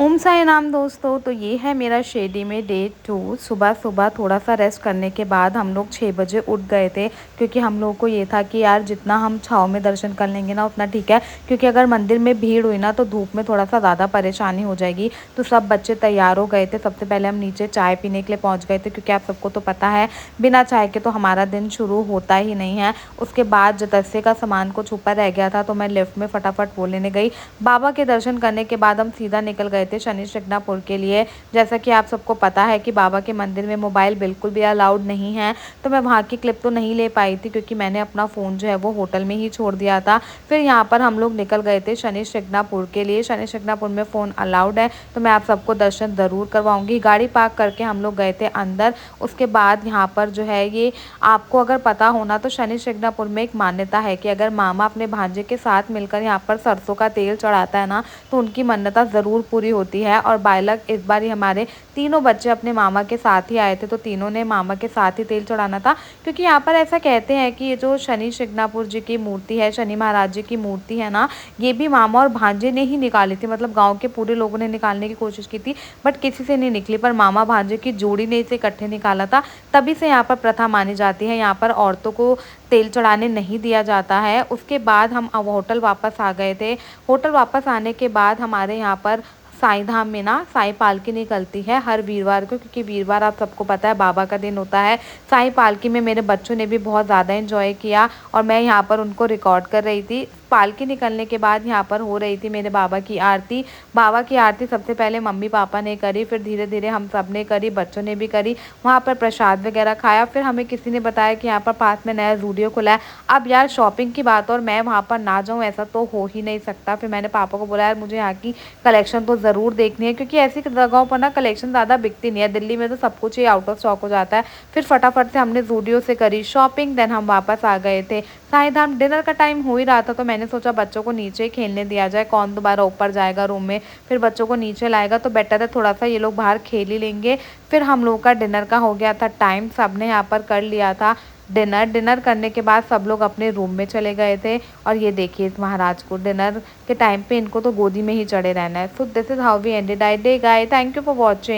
ओम साई राम दोस्तों। तो ये है मेरा शिरडी में डे 2। सुबह-सुबह थोड़ा-सा रेस्ट करने के बाद हम लोग 6 बजे उठ गए थे, क्योंकि हम लोगों को ये था कि यार जितना हम छाँव में दर्शन कर लेंगे ना उतना ठीक है, क्योंकि अगर मंदिर में भीड़ हुई ना तो धूप में थोड़ा-सा ज़्यादा परेशानी हो जाएगी। तो सब बच्चे तैयार हो गए थे। सबसे पहले हम नीचे चाय पीने के लिए पहुँच गए थे, क्योंकि आप सबको तो पता है बिना चाय के तो हमारा दिन शुरू होता ही नहीं है। उसके बाद जतस्से का सामान कुछ ऊपर रह गया था तो मैं लिफ्ट में फटाफट वो लेने गई। बाबा के दर्शन करने के बाद हम सीधा निकल गए थे शनि शिंगणापुर के लिए। जैसा कि आप सबको पता है कि बाबा के मंदिर में मोबाइल बिल्कुल भी अलाउड नहीं है, तो मैं वहाँ की क्लिप तो नहीं ले पाई थी, क्योंकि मैंने अपना फ़ोन जो है वो होटल में ही छोड़ दिया था। फिर यहाँ पर हम लोग निकल गए थे शनि शिंगणापुर के लिए। शनि शिंगणापुर में फ़ोन अलाउड है, तो मैं आप सबको दर्शन ज़रूर करवाऊँगी। गाड़ी पार्क करके हम लोग गए थे अंदर। उसके बाद यहाँ पर जो है ये आपको अगर पता होना तो शनि शिंगणापुर में एक मान्यता है कि अगर मामा अपने भांजे के साथ मिलकर यहाँ पर सरसों का तेल चढ़ाता है ना, तो उनकी मन्नता ज़रूर पूरी होती है। और बाय लक इस बार ही हमारे तीनों बच्चे अपने मामा के साथ ही आए थे, तो तीनों ने मामा के साथ ही तेल चढ़ाना था। क्योंकि यहाँ पर ऐसा कहते हैं कि ये जो शनि शिंगणापुर जी की मूर्ति है, शनि महाराज जी की मूर्ति है ना, ये भी मामा और भांजे ने ही निकाली थी। मतलब गाँव के पूरे लोगों ने निकालने की कोशिश की थी, बट किसी से नहीं निकली, पर मामा भांजे की जोड़ी ने इसे इकट्ठे निकाला था। तभी से यहाँ पर प्रथा मानी जाती है। यहाँ पर औरतों को तेल चढ़ाने नहीं दिया जाता है। उसके बाद हम अब होटल वापस आ गए थे। होटल वापस आने के बाद हमारे यहाँ पर साईं धाम में ना साईं पालकी निकलती है हर वीरवार को, क्योंकि वीरवार आप सबको पता है बाबा का दिन होता है। साईं पालकी में मेरे बच्चों ने भी बहुत ज़्यादा एंजॉय किया और मैं यहाँ पर उनको रिकॉर्ड कर रही थी। पालकी निकलने के बाद यहाँ पर हो रही थी मेरे बाबा की आरती। बाबा की आरती सबसे पहले मम्मी पापा ने करी, फिर धीरे धीरे हम सब ने करी, बच्चों ने भी करी। वहाँ पर प्रसाद वगैरह खाया। फिर हमें किसी ने बताया कि यहाँ पर पास में नया ज़ूडियो खुला है। अब यार शॉपिंग की बात और मैं वहाँ पर ना जाऊँ ऐसा तो हो ही नहीं सकता। फिर मैंने पापा को बोला यार मुझे यहाँ की कलेक्शन तो ज़रूर देखनी है, क्योंकि ऐसी जगहों पर ना कलेक्शन ज़्यादा बिकती नहीं है। दिल्ली में तो सब कुछ ही आउट ऑफ स्टॉक हो जाता है। फिर फटाफट से हमने ज़ूडियो से करी शॉपिंग, देन हम वापस आ गए थे साईं धाम। डिनर का टाइम हो ही रहा था, तो मैंने सोचा बच्चों को नीचे ही खेलने दिया जाए, कौन दोबारा ऊपर जाएगा रूम में, फिर बच्चों को नीचे लाएगा, तो बेटर है थोड़ा सा ये लोग बाहर खेल ही लेंगे। फिर हम लोगों का डिनर का हो गया था टाइम, सबने यहाँ पर कर लिया था डिनर करने के बाद सब लोग अपने रूम में चले गए थे। और ये देखिए इस महाराज को डिनर के टाइम पे इनको तो गोदी में ही चढ़े रहना है। So this is how we ended our day guys. Thank you for watching.